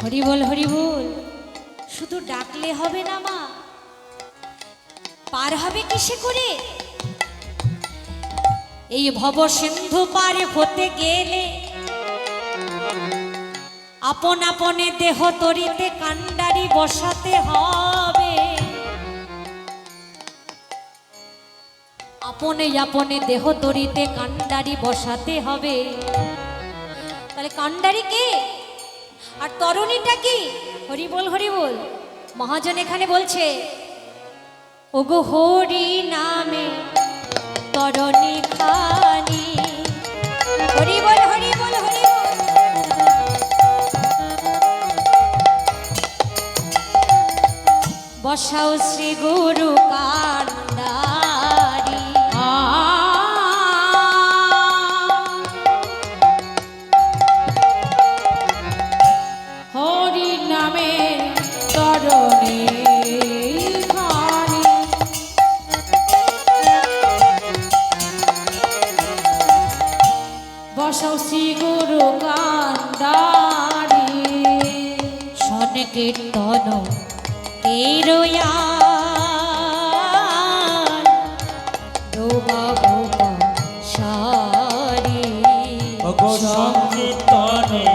হরি বল হরি বল। শুধু ডাকলে হবে না মা, পার হবে কিসে করে? এই ভব সিন্ধু পার হতে গেলে আপন আপনে দেহ তরিতে কান্ডারি বসাতে হবে। আপনে আপনে দেহ তরিতে কান্ডারি বসাতে হবে। তাহলে কান্ডারি কে আর তরুণীটা কি? হরি বল হরি বল। মহাজন এখানে বলছে, ওগো হরি নামে তরণী খানি। হরি বল হরি বল হরি বল। বসাও শ্রী গুরু কান্ডারি। হরি নামে তরণী খানি। বসাও শ্রী গুরু কান্ডারি। শন কীর্তন কেরোয়া ডোবা ডোবা সারি। সংকীর্তনে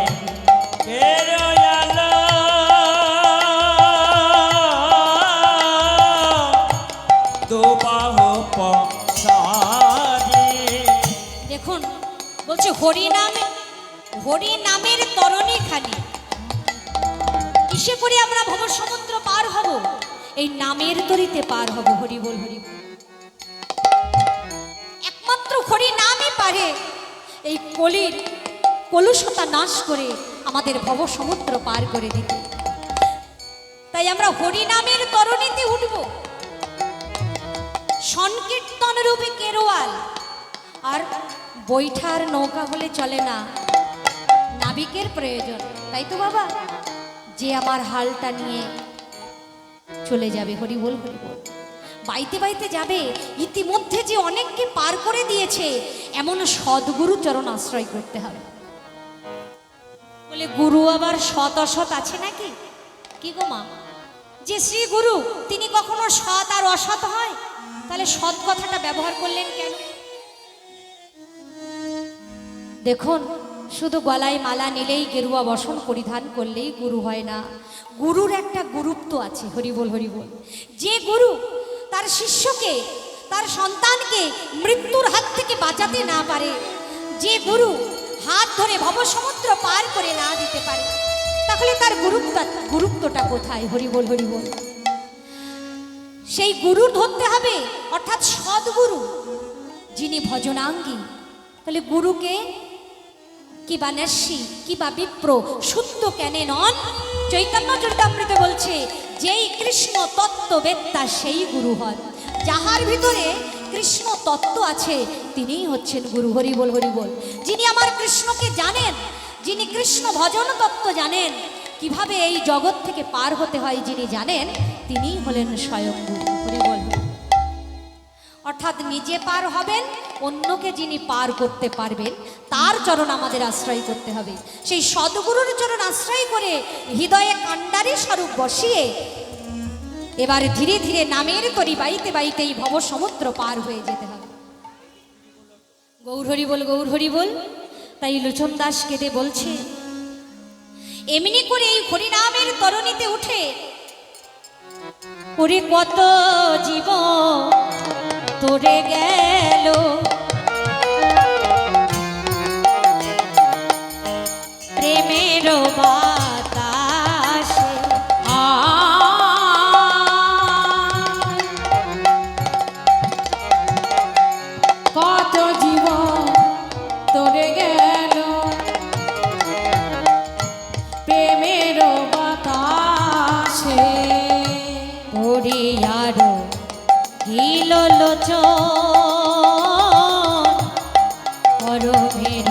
কেরয়ালা দুবাহ পসারি। দেখুন বলছে হরি নামে, হরি নামের তরণী খানি। কিসে করে আমরা ভব সমুদ্র পার হব? এই নামের তরিতে পার হব। হরি বল হরি বল। একমাত্র হরি নামই পারে এই কলির কলুষতা নাশ করে আমাদের ভব সমুদ্র পার করে দিতে। তাই আমরা হরি নামের তরণীতে উঠব। সংকীর্তন রূপে কেরোয়াল। আর বৈঠার নৌকা হলে চলে না, নাবিকের প্রয়োজন। তাই তো বাবা, যে আমার হালটা নিয়ে চলে যাবে। হরি বল হরি বল। বাইতে বাইতে যাবে। ইতিমধ্যে যে অনেককে পার করে দিয়েছে, এমন সদ্গুরু চরণ আশ্রয় করতে হবে। বলে গুরু আবার সৎ অসৎ আছে নাকি? কি গো মা, যে শ্রী গুরু তিনি কখনো সৎ আর অসৎ হয়? তাহলে সৎ কথাটা ব্যবহার করলেন কেন? দেখুন, শুধু গলায় মালা নিলেই, গেরুয়া বসন পরিধান করলেই গুরু হয় না। গুরুর একটা গুরুত্ব আছে। হরি বল হরি বল। যে গুরু তার শিষ্যকে, তার সন্তানকে মৃত্যুর হাত থেকে বাঁচাতে না পারে, যে গুরু হাত ধরে ভব সমুদ্র পার করে না দিতে পারে, তাহলে তার গুরুত্বটা কোথায়? হরি বল হরি বল। সেই গুরু ধরতে হবে, অর্থাৎ সদ্গুরু, যিনি ভজনাঙ্গী। তাহলে গুরুকে কি বা নেশি কি বা বিপ্র শুদ্ধ কেনে নন? চৈতন্য চরিতামৃতে বলছে, যেই কৃষ্ণ তত্ত্ববেত্তা সেই গুরু হন। যাহার ভিতরে কৃষ্ণ তত্ত্ব আছে তিনিই হচ্ছেন গুরু। হরি বল হরি বল। যিনি আমার কৃষ্ণকে জানেন, যিনি কৃষ্ণ ভজন তত্ত্ব জানেন, কিভাবে এই জগৎ থেকে পার হতে হয় যিনি জানেন, তিনিই হলেন স্বয়ং গুরু। হরি বল। অর্থাৎ নিজে পার হবেন, অন্যকে যিনি পার করতে পারবেন তার চরণ আমাদের আশ্রয় করতে হবে। সেই সদ্গুরুর চরণ আশ্রয় করে হৃদয়ে কান্ডারি স্বরূপ বসিয়ে এবার ধীরে ধীরে নামের তরি বাইতে বাইতে এই ভব সমুদ্র পার হয়ে যেতে হবে। গৌর হরি বল গৌর হরি বল। তাই লোচন দাস কেঁদে বলছে, এমনি করে এই হরিনামের তরণীতে উঠে ওরে কত জীবন তোরে গেল, প্রেমের বাতাসে কত জীবন তোরে গেল, প্রেমের বাতাসে। পড়িয়ার হিল লোচন পরমের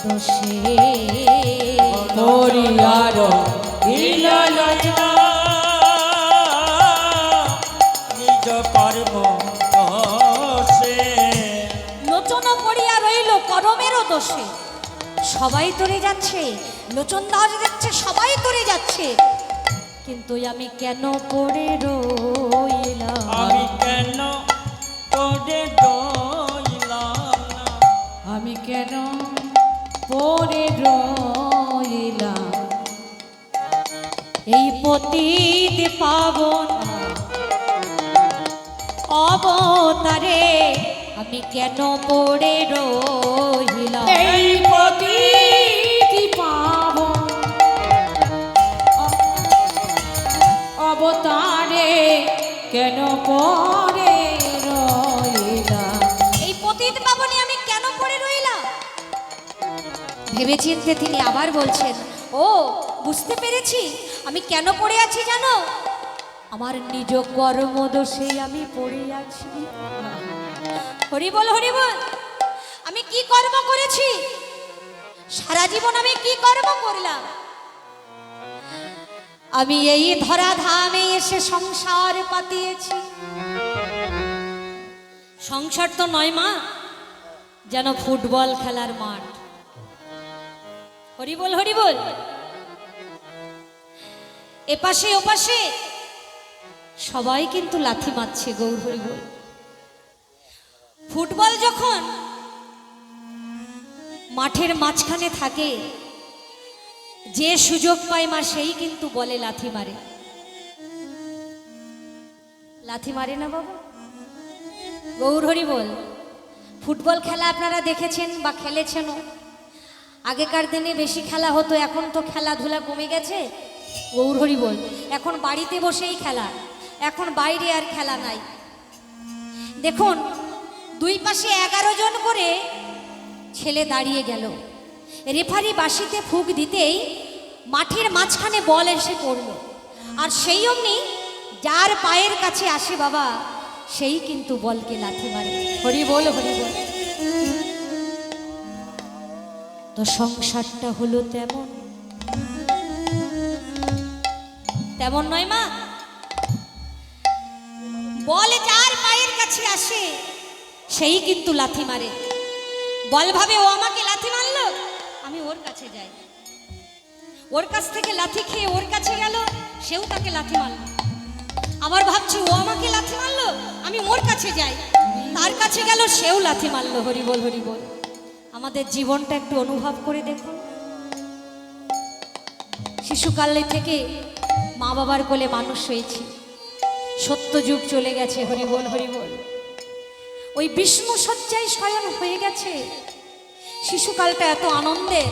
দোষে। হরিয়ার হিললোচন নিজ কর্ম দোষে। লোচন পড়িয়া রইল করমেরও দোষে। সবাই তরে যাচ্ছে, লোচন দাস যাচ্ছে, সবাই তরে যাচ্ছে, কিন্তু আমি কেন পড়ে রইলাম? আমি কেন তোরে রইলাম না? আমি কেন পড়ে রইলাম? এই পতিত পাবন অবতারে আমি কেন পড়ে রইলাম? এই পতিতি পাবন অবতারে কেন পড়ে রইলাম? এই পতিত পাবনে আমি কেন পড়ে রইলাম? ভেবেচিন্তে তিনি আবার বলছেন, ও বুঝতে পেরেছি আমি কেন পড়ে আছি জানো? আমার নিজ কর্মদোষে আমি পড়ে আছি। হরি বল, হরি বল। আমি কি কর্ম করেছি? সারা জীবন আমি কি কর্ম করলাম? আমি এই ধরাধামে এসে সংসার পাতিয়েছি। সংসার তো নয় মা, যেন ফুটবল খেলার মাঠ। হরি বল, হরি বল। এপাশে ওপাশে সবাই কিন্তু লাথি মারছে, গৌর হরি বল। ফুটবল যখন মাঠের মাঝখানে থাকে, যে সুযোগ পায় মা সেই কিন্তু বলে লাথি মারে। লাথি মারে না বাবা? গৌর হরি বল। ফুটবল খেলা আপনারা দেখেছেন বা খেলেছেনও। আগেকার দিনে বেশি খেলা হতো, এখন তো খেলাধুলা কমে গেছে। গৌর হরি বল। এখন বাড়িতে বসেই খেলা, এখন বাইরে আর খেলা নাই। দেখুন, দুই পাশে 11 জন করে ছেলে দাঁড়িয়ে গেল। রেফারি বাঁশিতে ফুঁক দিতেই মাঠের মাঝখানে বল এসে পড়ল, আর সেই অমনি যার পায়ের কাছে আসে বাবা, সেই কিন্তু বলকে লাথি মারে। হরি বল, হরি বল। তো সংসারটা হলো তেমন, তেমন নয় মা। বল যার পায়ের কাছে আসে সেই কিন্তু লাথি মারে। বল ভাবে ও আমাকে লাথি মারলো, আমি ওর কাছে যাই। ওর কাছ থেকে লাথি খেয়ে ওর কাছে গেল, সেও তাকে লাথি মারলো। আবার ভাবছি ও আমাকে লাথি মারলো, আমি ওর কাছে যাই। তার কাছে গেল, সেও লাথি মারলো। হরি বল, হরি বল। আমাদের জীবনটা একটু অনুভব করে দেখুন। শিশুকালে থেকে মা বাবার কোলে মানুষ হয়েছি, সত্য যুগ চলে গেছে। হরি বল, হরি বল। ওই বিষ্ণু শয্যায় শয়ন হয়ে গেছে। শিশুকালটা এত আনন্দের।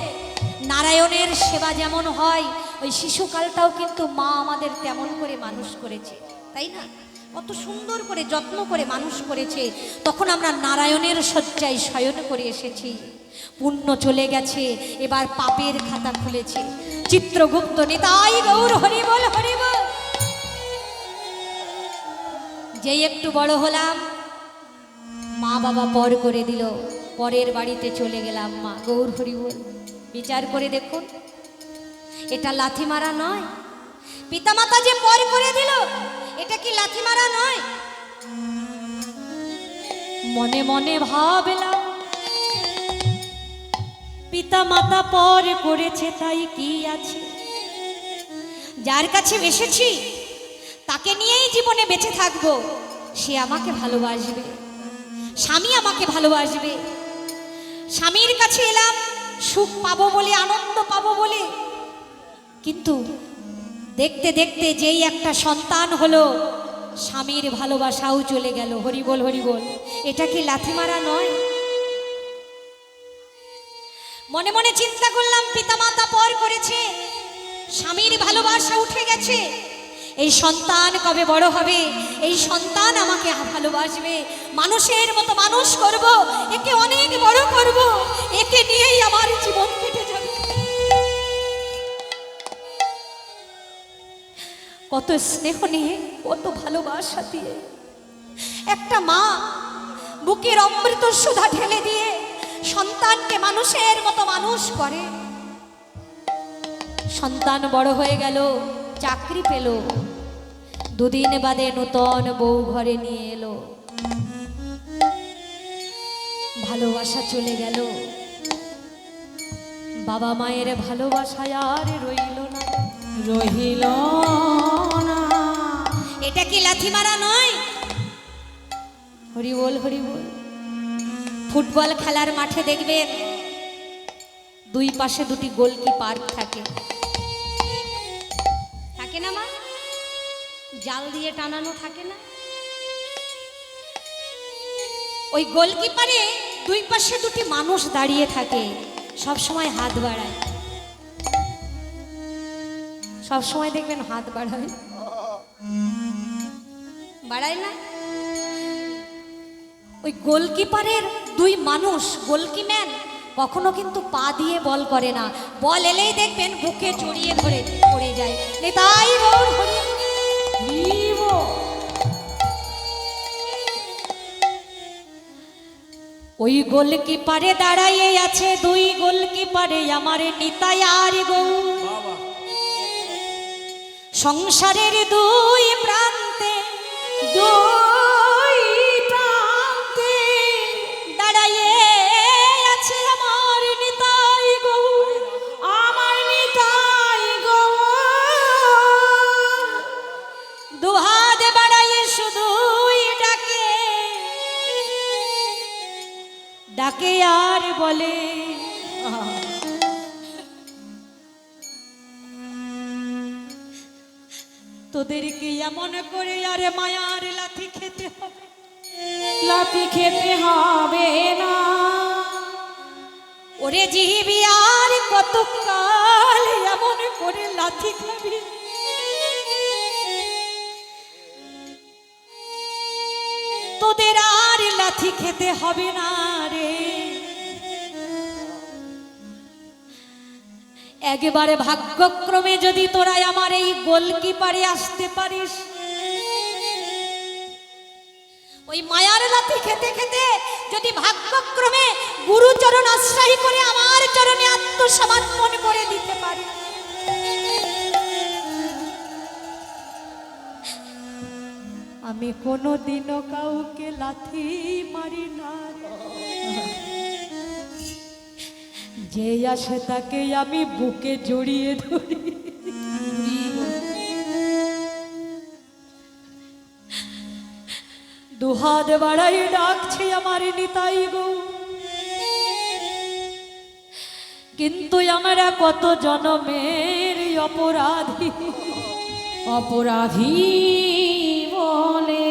নারায়ণের সেবা যেমন হয়, ওই শিশুকালটাও কিন্তু মা আমাদের তেমন করে মানুষ করেছে, তাই না? কত সুন্দর করে যত্ন করে মানুষ করেছে। তখন আমরা নারায়ণের শয্যায় শয়ন করে এসেছি। পুণ্য চলে গেছে, এবার পাপের খাতা খুলেছে। চিত্রগুপ্ত নিতাই গৌর হরি বল, হরি বল। যেই একটু বড় হলাম, মা বাবা পর করে দিল, পরের বাড়িতে চলে গেলাম মা। গৌর হরি বল। বিচার করে দেখুন, এটা লাথি মারা নয়? পিতামাতা যে পর করে দিল, এটা কি লাথি মারা নয়? মনে মনে ভাবলাম, পিতামাতা পর করেছে তাই কি আছে? যার কাছে এসেছি তাকে নিয়েই জীবনে বেঁচে থাকবো। সে আমাকে ভালোবাসবে, স্বামী আমাকে ভালোবাসবে। স্বামীর কাছে এলাম সুখ পাবো বলে, আনন্দ পাবো বলে, কিন্তু দেখতে দেখতে যেই একটা সন্তান হলো, স্বামীর ভালোবাসাও চলে গেল। হরি বল, হরি বল। এটা কি লাথি মারা নয়? মনে মনে চিন্তা করলাম, পিতামাতা পর করেছে, স্বামীর ভালোবাসা উঠে গেছে। এই সন্তান কবে বড় হবে? এই সন্তান আমাকে ভালোবাসবে, মানুষের মতো মানুষ করব, একে অনেক বড় করব, একে নিয়েই আমার জীবন কেটে যাবে। কত স্নেহ নিয়ে, কত ভালোবাসা দিয়ে একটা মা বুকের অমৃত সুধা ঢেলে দিয়ে সন্তানকে মানুষের মতো মানুষ করে। সন্তান বড় হয়ে গেল, চাকরি পেল, দুদিন বাদে নূতন বউ ঘরে নিয়ে এলো। ভালোবাসা চলে গেল, বাবা মায়ের ভালোবাসায় আর রইল না। রহিল না। এটা কি লাথি মারা নয়? হরি বল হরি বল। ফুটবল খেলার মাঠে দেখবেন দুই পাশে দুটি গোলকিপার থাকে, থাকে না মা? জাল দিয়ে টানানো থাকে না? ওই গোলকিপারে দুই পাশে দুটি মানুষ দাঁড়িয়ে থাকে, সব সময় হাত বাড়ায়, সব সময় দেখবেন হাত বাড়ায়, বাড়ায় না? ওই গোলকিপারের দুই মানুষ, গোলকিম্যান কখনো কিন্তু পা দিয়ে বল করে না, বল এলেই দেখবেন বুকে জড়িয়ে ধরে পড়ে যায়। তাই গৌর হরি ওই গোলকিপারে দাঁড়াইয়ে আছে দুই গোলকিপারে আমার নিতাই আর গৌর। সংসারের দুই প্রান্তে দাঁড়াইয়ে আছে আমার নিতাই গৌর, আমার নিতাই গৌর। দুহাত বাড়াইয়ে শুধুই ডাকে, ডাকে আর বলে তোদেরকে এমন করে আরে মায়ার লাথি খেতে হবে, লাথি খেতে হবে না। ওরে জিবি আর কতকাল এমন করে লাথি খাবি, তোদের আর লাথি খেতে হবে না রে। একবারে ভাগ্যক্রমে যদি তোরা আমার এই গোলকিপারে আসতে পারিস, ওই মায়ার লাথি খেতে খেতে যদি ভাগ্যক্রমে গুরুচরণ আশ্রয় করে আমার চরণে আত্মসমর্পণ করে দিতে পারি, আমি কোনোদিনও কাউকে লাথি মারি না রে। যে আসে তাকে আমি বুকে জড়িয়ে ধরি, দুহাত বাড়াই ডাকছি আমার নিতাই গো। কিন্তু আমরা কত জনমের অপরাধী, অপরাধী বলে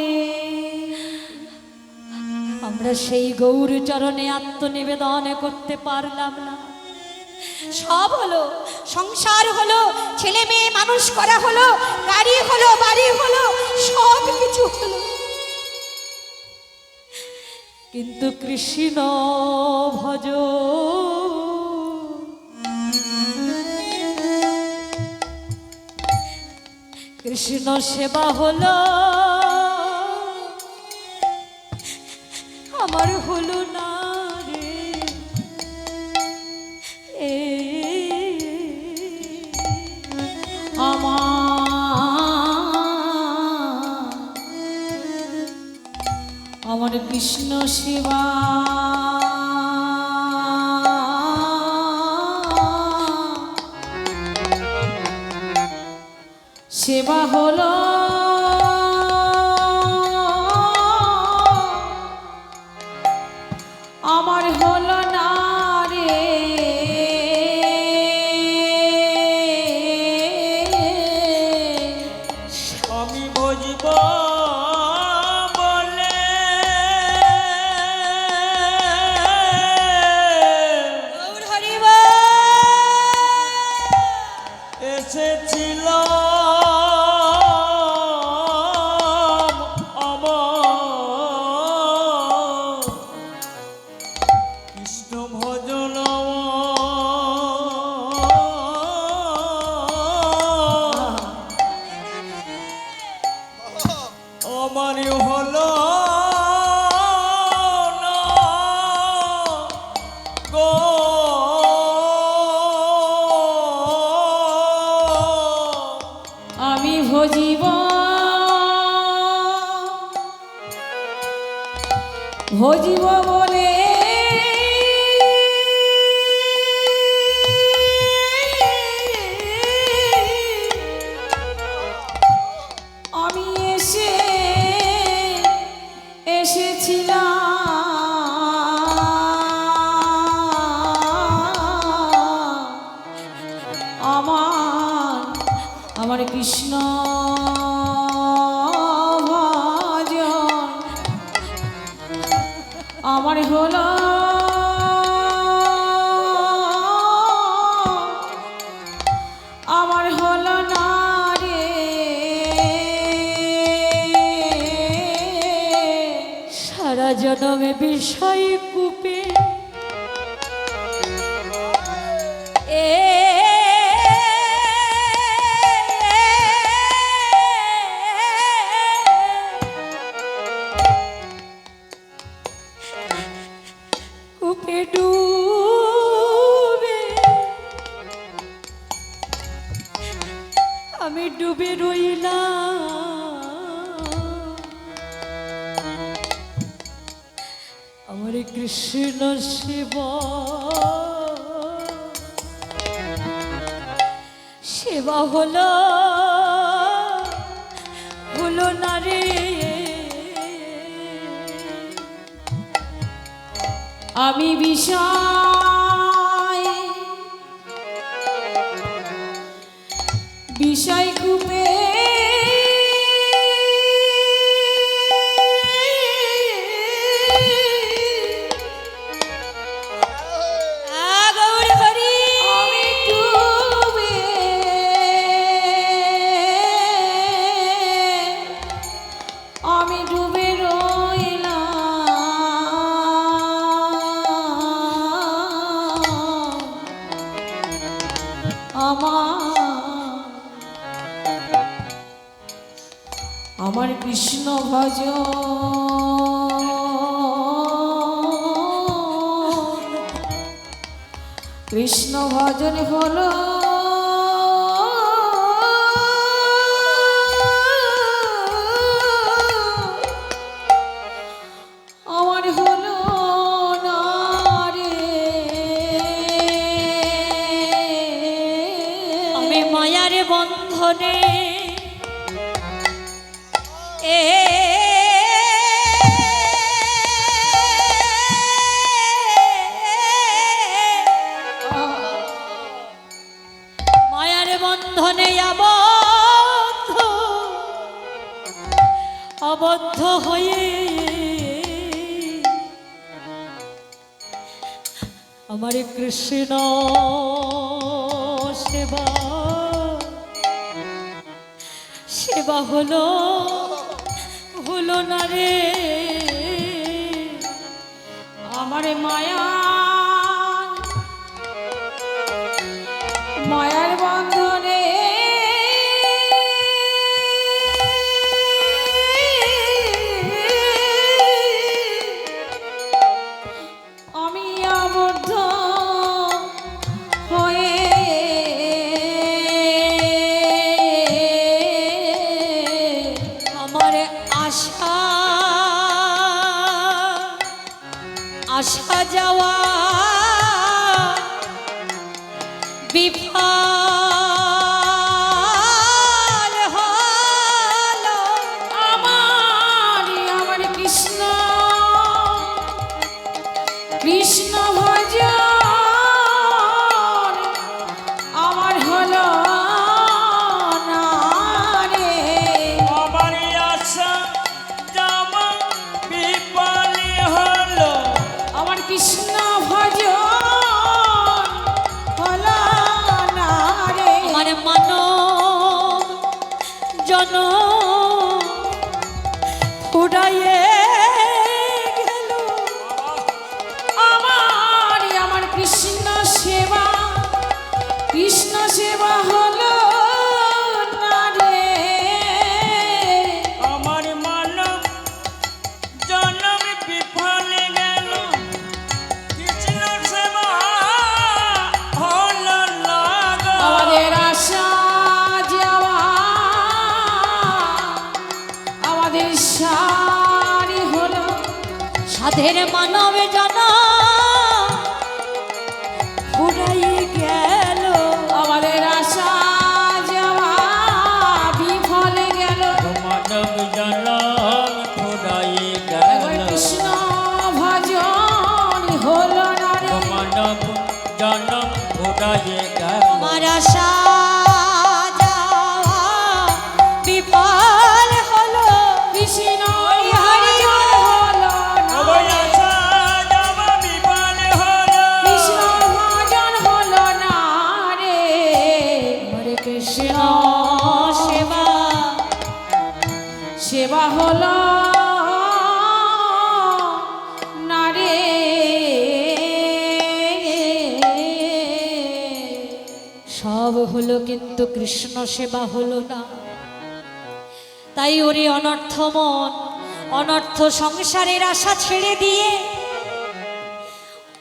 আমরা সেই গৌর চরণে আত্মনিবেদন করতে পারলাম না। সব হলো, সংসার হলো, ছেলে মেয়ে মানুষ করা হলো, গাড়ি হলো, বাড়ি হলো, সব কিছু হলো, কিন্তু কৃষ্ণ ভজ কৃষ্ণ সেবা হলো আমার হলো না রে। আমার কৃষ্ণ সেবা সেবা হলো আমার হলো না রে। আমি বুঝব বলে গৌর হরি বল। এসেছিল কৃষ্ণ ভজন আমার হলো না গো। আমি ভজিব ভজিব বলে আমার কৃষ্ণ ভজন আমার হলো আমার হলো না রে। সারা জনমে বিষয় কূপে কূপে ডুবে আমি ডুবে রইলাম। আমার কৃষ্ণ সেবা সেবা হলো হলো না রে। আমি বিষয় বিষয় কূপে আমি ডুবে আমি ডুবে রইলাম। আমার কৃষ্ণ ভজ কৃষ্ণ ভজন হলো আমার হলো না রে। আমি মায়ার বন্ধনে মায়ার বন্ধনে আবদ্ধ আবদ্ধ হয়ে আমার কৃষ্ণ সেবা সেবা হলো হলো না রে। আমার মায়া মায়ার বন্ধনে আমি আবদ্ধ হয়ে আমার আশা আসা যাওয়া বিফল হলো। আমার কৃষ্ণ কৃষ্ণ ভজন আমার হলো না রে। আমার আশা জামা বিপালি হলো। আমার কৃষ্ণ ভজন হলো না রে। আমার মানব জন উড়াইয়ে গেল। আমার কৃষ্ণ সেবা কৃষ্ণ সেবা হলো না রে। আমার মানব জনম বিফলে গেল। কৃষ্ণ সেবা হলো না গো। আমাদের আশা যাওয়া আমাদের সারি হলো সাধের মানব জন উড়াইয়ে গেল। আমাদের আশা যাওয়া বিফলে গেল। মানব জনম ফুরাই একবার গেল। কৃষ্ণ ভজন হলো না রে। মানব জনম ফুরাই গেল। আমার আশা যাওয়া কৃষ্ণ সেবা সেবা হলো না রে। সব হলো কিন্তু কৃষ্ণ সেবা হলো না। তাই ওরে অনর্থ মন, অনর্থ সংসারের আশা ছেড়ে দিয়ে,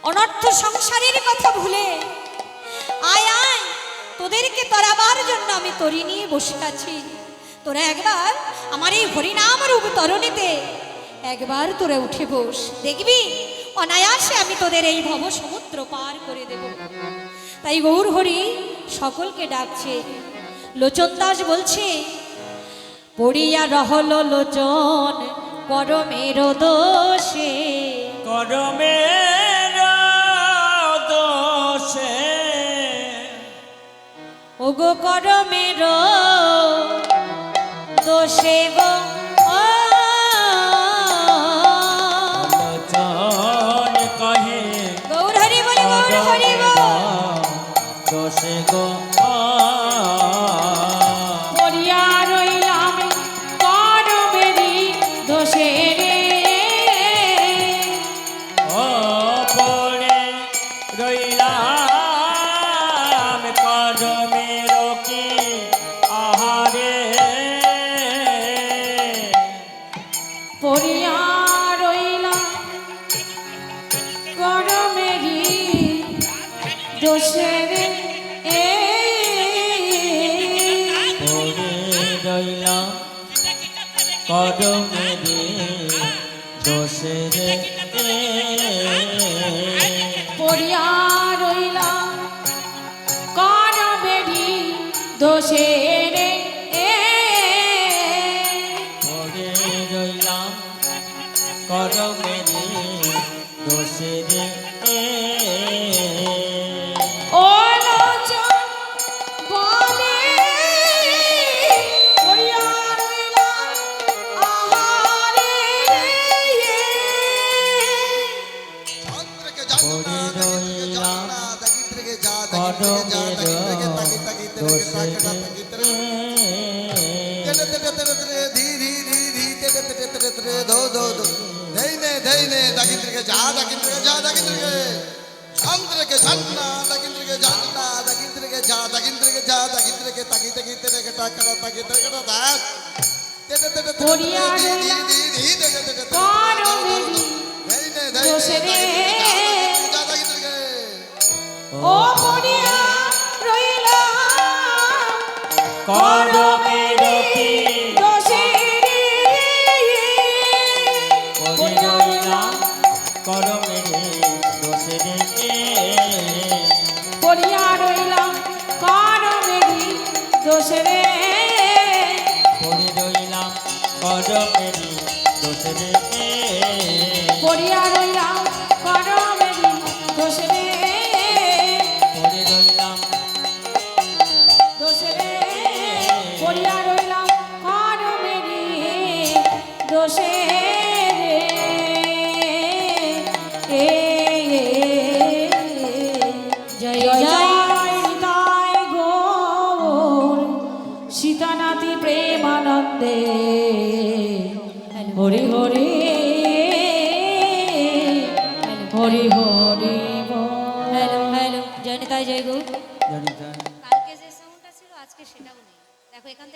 অনর্থ সংসারের কথা ভুলে আয় আয়, তোদেরকে তরাবার জন্য আমি তরি নিয়ে বসে আছি। তোরা একবার আমার এই হরিনাম রূপ তরণীতে একবার তোরা উঠে বস, দেখবি অনায়াসে আমি তোদের এই ভব সমুদ্র পার করে দেব। তাই গৌর হরি সকলকে ডাকছে। লোচন দাস বলছে, পড়িয়া রহল লোচন করমের দোষে, করমের দোষে ওগো করমের দোষে গো লোচন কহে গৌর হরি বলে, গৌর হরি বল। দোষে গো পড়িয়া রইলাম করমেরি দোষে রে। ও পড়ে রইলাম করমের কি আহারে। পড়িয়া রইলাম করমেরি দোষে রে। পড়ে রইলাম করমের দোষে রে। পড়িয়া রইলাম করমেরি দোষে রে। পড়ে রইলাম করমের দোষে রে। ও লোচন বলে পড়িয়া রইলাম আহারে। চন্দ্রকে পড়ে রইলাম দাগিত্রকে যা করমের দোষে রে। চন্দ্রকে ঝন্না দাগিত্রকে ঝন্না দাগিত্রকে যা দাগিত্রকে যা দাগিত্রকে তাকি তাকি তেরে কটা কটা তাকি তেরে কটা দাগ পড়িয়া রইলাম করমেরি দোষে রে। ও পড়িয়া রইলাম করমের কি দোষে রে। পড়ে রইলাম করমের দোষে রে। পড়িয়া রইলাম করমেরি দোষে রে। পড়ে রইলাম করমের দোষে রে। পড়িয়া রইলাম করমেরি দোষে রে। পড়ে রইলাম দোষে রে। পড়িয়া রইলাম করমেরি দোষে রে। জয় জয় জয় জয় নিতাই গৌর সীতানাথি প্রেমানন্দে। হরি হরি হরি হরি বল। হ্যালো হ্যালো, জয় নিতাই জয় গৌর। জানি জানি কালকে যে সাউন্ডটা ছিল আজকে সেটাও নেই, দেখো এখান থেকে